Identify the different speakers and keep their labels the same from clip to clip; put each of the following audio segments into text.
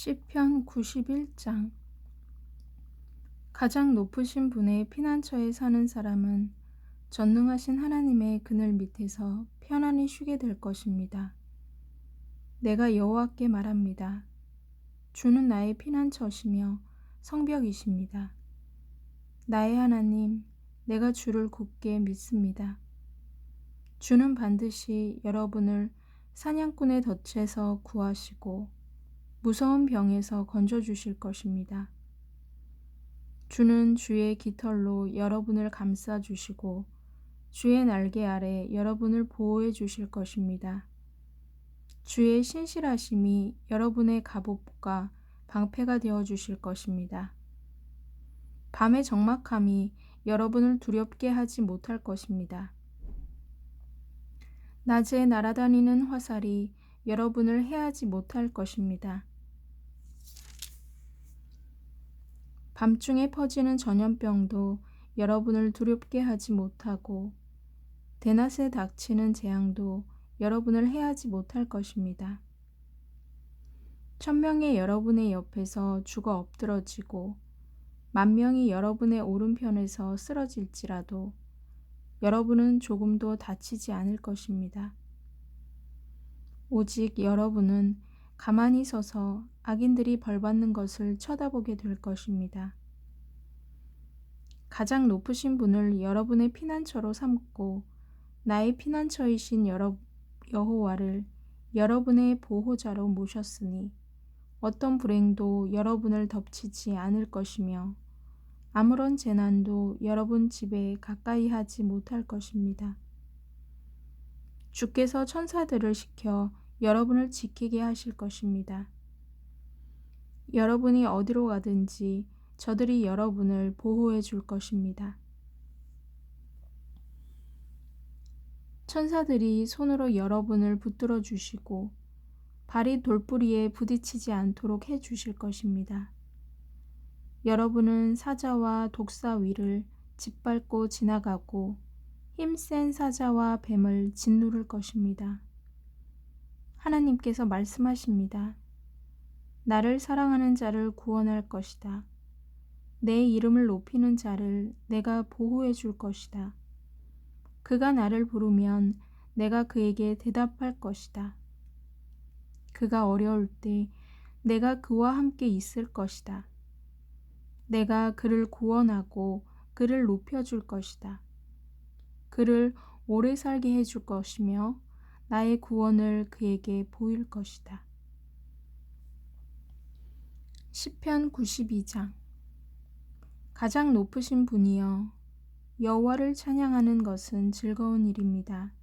Speaker 1: 시편 91장. 가장 높으신 분의 피난처에 사는 사람은 전능하신 하나님의 그늘 밑에서 편안히 쉬게 될 것입니다. 내가 여호와께 말합니다. 주는 나의 피난처시며 성벽이십니다. 나의 하나님, 내가 주를 굳게 믿습니다. 주는 반드시 여러분을 사냥꾼의 덫에서 구하시고 무서운 병에서 건져주실 것입니다. 주는 주의 깃털로 여러분을 감싸주시고 주의 날개 아래 여러분을 보호해 주실 것입니다. 주의 신실하심이 여러분의 갑옷과 방패가 되어 주실 것입니다. 밤의 적막함이 여러분을 두렵게 하지 못할 것입니다. 낮에 날아다니는 화살이 여러분을 해하지 못할 것입니다. 밤중에 퍼지는 전염병도 여러분을 두렵게 하지 못하고 대낮에 닥치는 재앙도 여러분을 해하지 못할 것입니다. 1000명이 여러분의 옆에서 죽어 엎드러지고 10,000명이 여러분의 오른편에서 쓰러질지라도 여러분은 조금도 다치지 않을 것입니다. 오직 여러분은 가만히 서서 악인들이 벌받는 것을 쳐다보게 될 것입니다. 가장 높으신 분을 여러분의 피난처로 삼고 나의 피난처이신 여호와를 여러분의 보호자로 모셨으니 어떤 불행도 여러분을 덮치지 않을 것이며 아무런 재난도 여러분 집에 가까이 하지 못할 것입니다. 주께서 천사들을 시켜 여러분을 지키게 하실 것입니다. 여러분이 어디로 가든지 저들이 여러분을 보호해 줄 것입니다. 천사들이 손으로 여러분을 붙들어 주시고 발이 돌부리에 부딪히지 않도록 해 주실 것입니다. 여러분은 사자와 독사 위를 짓밟고 지나가고 힘센 사자와 뱀을 짓누를 것입니다. 하나님께서 말씀하십니다. 나를 사랑하는 자를 구원할 것이다. 내 이름을 높이는 자를 내가 보호해 줄 것이다. 그가 나를 부르면 내가 그에게 대답할 것이다. 그가 어려울 때 내가 그와 함께 있을 것이다. 내가 그를 구원하고 그를 높여줄 것이다. 그를 오래 살게 해줄 것이며 나의 구원을 그에게 보일 것이다. 시편 92장. 가장 높으신 분이여, 여호와를 찬양하는 것은 즐거운 일입니다.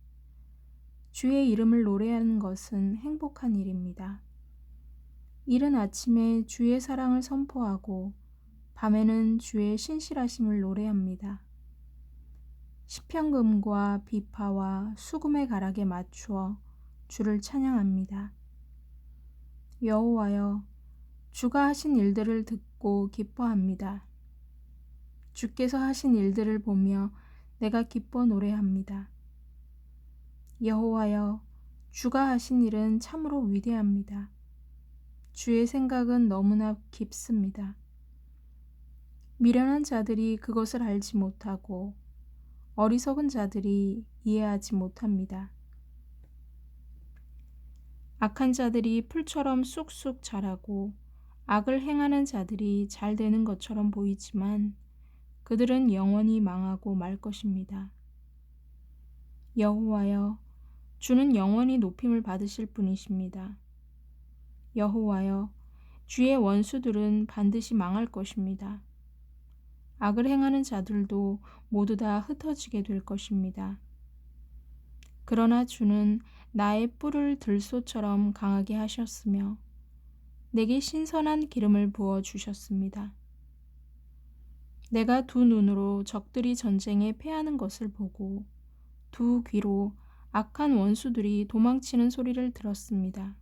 Speaker 1: 주의 이름을 노래하는 것은 행복한 일입니다. 이른 아침에 주의 사랑을 선포하고 밤에는 주의 신실하심을 노래합니다. 시편금과 비파와 수금의 가락에 맞추어 주를 찬양합니다. 여호와여, 주가 하신 일들을 듣고 기뻐합니다. 주께서 하신 일들을 보며 내가 기뻐 노래합니다. 여호와여, 주가 하신 일은 참으로 위대합니다. 주의 생각은 너무나 깊습니다. 미련한 자들이 그것을 알지 못하고 어리석은 자들이 이해하지 못합니다. 악한 자들이 풀처럼 쑥쑥 자라고 악을 행하는 자들이 잘 되는 것처럼 보이지만 그들은 영원히 망하고 말 것입니다. 여호와여, 주는 영원히 높임을 받으실 분이십니다. 여호와여, 주의 원수들은 반드시 망할 것입니다. 악을 행하는 자들도 모두 다 흩어지게 될 것입니다. 그러나 주는 나의 뿔을 들소처럼 강하게 하셨으며 내게 신선한 기름을 부어 주셨습니다. 내가 두 눈으로 적들이 전쟁에 패하는 것을 보고 두 귀로 악한 원수들이 도망치는 소리를 들었습니다.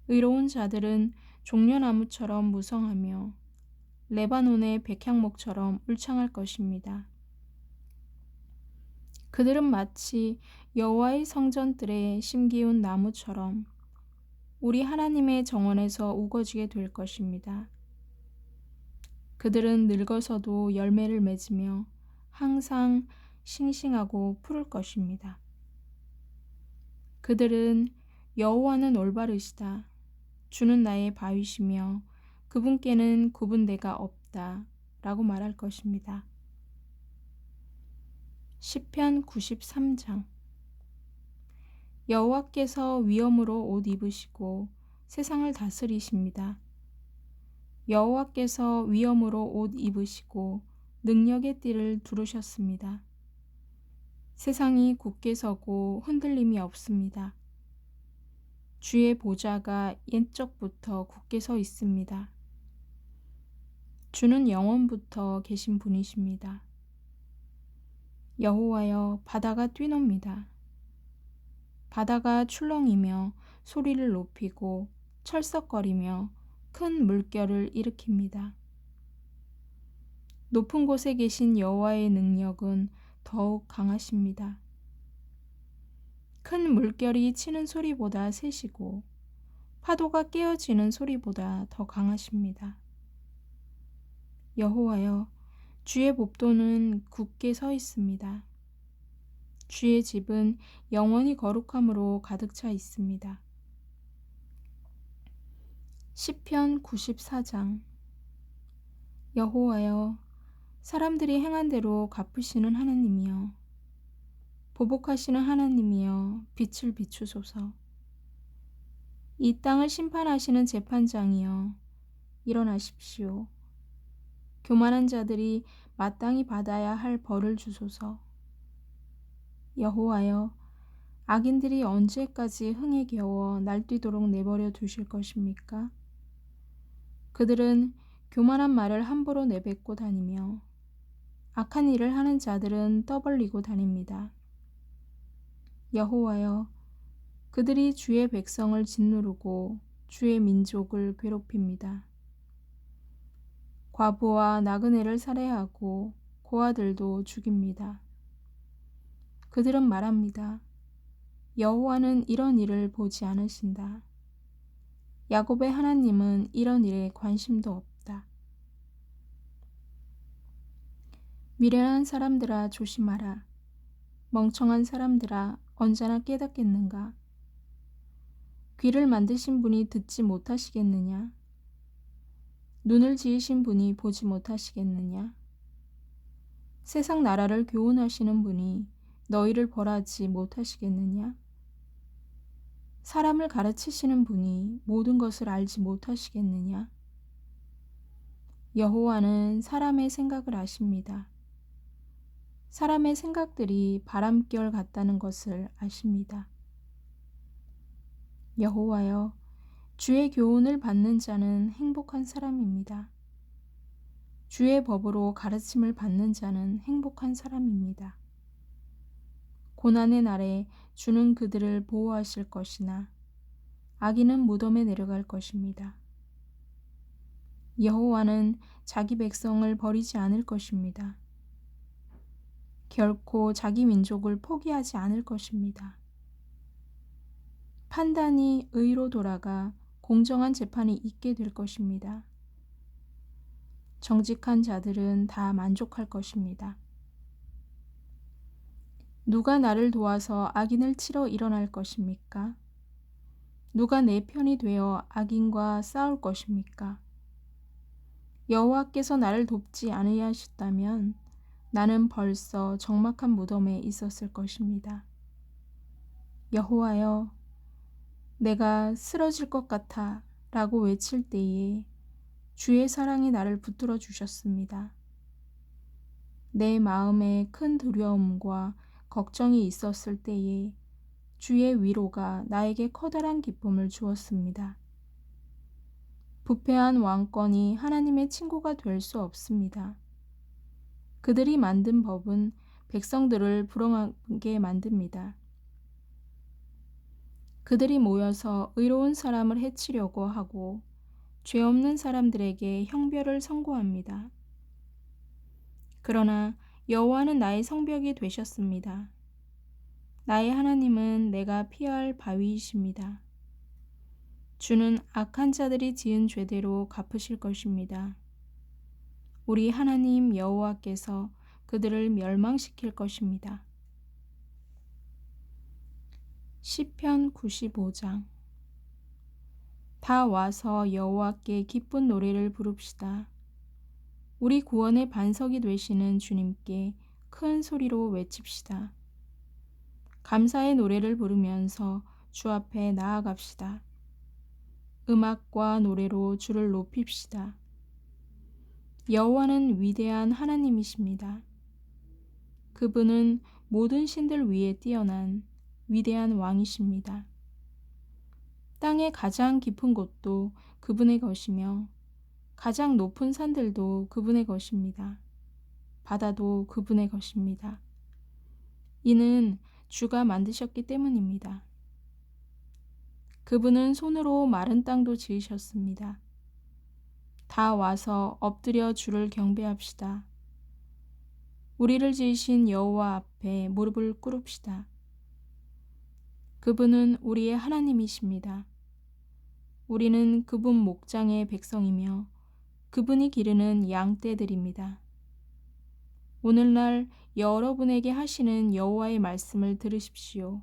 Speaker 1: 의로운 자들은 종려나무처럼 무성하며 레바논의 백향목처럼 울창할 것입니다. 그들은 마치 여호와의 성전들에 심기운 나무처럼 우리 하나님의 정원에서 우거지게 될 것입니다. 그들은 늙어서도 열매를 맺으며 항상 싱싱하고 푸를 것입니다. 그들은 여호와는 올바르시다. 주는 나의 바위시며 그분께는 구분대가 없다. 라고 말할 것입니다. 시편 93장. 여호와께서 위엄으로 옷 입으시고 세상을 다스리십니다. 여호와께서 위엄으로 옷 입으시고 능력의 띠를 두르셨습니다. 세상이 굳게 서고 흔들림이 없습니다. 주의 보좌가 옛적부터 굳게 서 있습니다. 주는 영원부터 계신 분이십니다. 여호와여, 바다가 뛰놉니다. 바다가 출렁이며 소리를 높이고 철썩거리며 큰 물결을 일으킵니다. 높은 곳에 계신 여호와의 능력은 더욱 강하십니다. 큰 물결이 치는 소리보다 세시고 파도가 깨어지는 소리보다 더 강하십니다. 여호와여, 주의 법도는 굳게 서 있습니다. 주의 집은 영원히 거룩함으로 가득 차 있습니다. 시편 94장. 여호와여, 사람들이 행한 대로 갚으시는 하나님이여, 보복하시는 하나님이여, 빛을 비추소서. 이 땅을 심판하시는 재판장이여, 일어나십시오. 교만한 자들이 마땅히 받아야 할 벌을 주소서. 여호와여, 악인들이 언제까지 흥에 겨워 날뛰도록 내버려 두실 것입니까? 그들은 교만한 말을 함부로 내뱉고 다니며 악한 일을 하는 자들은 떠벌리고 다닙니다. 여호와여, 그들이 주의 백성을 짓누르고 주의 민족을 괴롭힙니다. 과부와 나그네를 살해하고 고아들도 죽입니다. 그들은 말합니다. 여호와는 이런 일을 보지 않으신다. 야곱의 하나님은 이런 일에 관심도 없다. 미련한 사람들아 조심하라. 멍청한 사람들아 언제나 깨닫겠는가? 귀를 만드신 분이 듣지 못하시겠느냐? 눈을 지으신 분이 보지 못하시겠느냐? 세상 나라를 교훈하시는 분이 너희를 벌하지 못하시겠느냐? 사람을 가르치시는 분이 모든 것을 알지 못하시겠느냐? 여호와는 사람의 생각을 아십니다. 사람의 생각들이 바람결 같다는 것을 아십니다. 여호와여, 주의 교훈을 받는 자는 행복한 사람입니다. 주의 법으로 가르침을 받는 자는 행복한 사람입니다. 고난의 날에 주는 그들을 보호하실 것이나 악인은 무덤에 내려갈 것입니다. 여호와는 자기 백성을 버리지 않을 것입니다. 결코 자기 민족을 포기하지 않을 것입니다. 판단이 의로 돌아가 공정한 재판이 있게 될 것입니다. 정직한 자들은 다 만족할 것입니다. 누가 나를 도와서 악인을 치러 일어날 것입니까? 누가 내 편이 되어 악인과 싸울 것입니까? 여호와께서 나를 돕지 아니하셨다면 나는 벌써 적막한 무덤에 있었을 것입니다. 여호와여, 내가 쓰러질 것 같아 라고 외칠 때에 주의 사랑이 나를 붙들어 주셨습니다. 내 마음에 큰 두려움과 걱정이 있었을 때에 주의 위로가 나에게 커다란 기쁨을 주었습니다. 부패한 왕권이 하나님의 친구가 될 수 없습니다. 그들이 만든 법은 백성들을 불행하게 만듭니다. 그들이 모여서 의로운 사람을 해치려고 하고 죄 없는 사람들에게 형벌을 선고합니다. 그러나 여호와는 나의 성벽이 되셨습니다. 나의 하나님은 내가 피할 바위이십니다. 주는 악한 자들이 지은 죄대로 갚으실 것입니다. 우리 하나님 여호와께서 그들을 멸망시킬 것입니다. 시편 95장. 다 와서 여호와께 기쁜 노래를 부릅시다. 우리 구원의 반석이 되시는 주님께 큰 소리로 외칩시다. 감사의 노래를 부르면서 주 앞에 나아갑시다. 음악과 노래로 주를 높입시다. 여호와는 위대한 하나님이십니다. 그분은 모든 신들 위에 뛰어난 위대한 왕이십니다. 땅의 가장 깊은 곳도 그분의 것이며 가장 높은 산들도 그분의 것입니다. 바다도 그분의 것입니다. 이는 주가 만드셨기 때문입니다. 그분은 손으로 마른 땅도 지으셨습니다. 다 와서 엎드려 주를 경배합시다. 우리를 지으신 여호와 앞에 무릎을 꿇읍시다. 그분은 우리의 하나님이십니다. 우리는 그분 목장의 백성이며 그분이 기르는 양떼들입니다. 오늘날 여러분에게 하시는 여호와의 말씀을 들으십시오.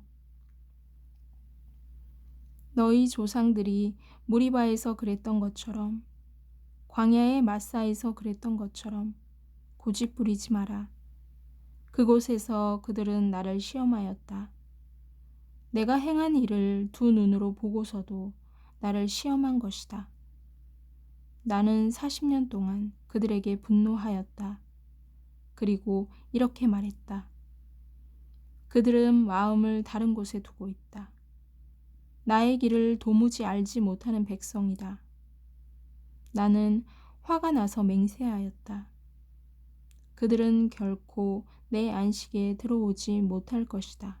Speaker 1: 너희 조상들이 무리바에서 그랬던 것처럼 광야의 마사에서 그랬던 것처럼 고집 부리지 마라. 그곳에서 그들은 나를 시험하였다. 내가 행한 일을 두 눈으로 보고서도 나를 시험한 것이다. 나는 40년 동안 그들에게 분노하였다. 그리고 이렇게 말했다. 그들은 마음을 다른 곳에 두고 있다. 나의 길을 도무지 알지 못하는 백성이다. 나는 화가 나서 맹세하였다. 그들은 결코 내 안식에 들어오지 못할 것이다.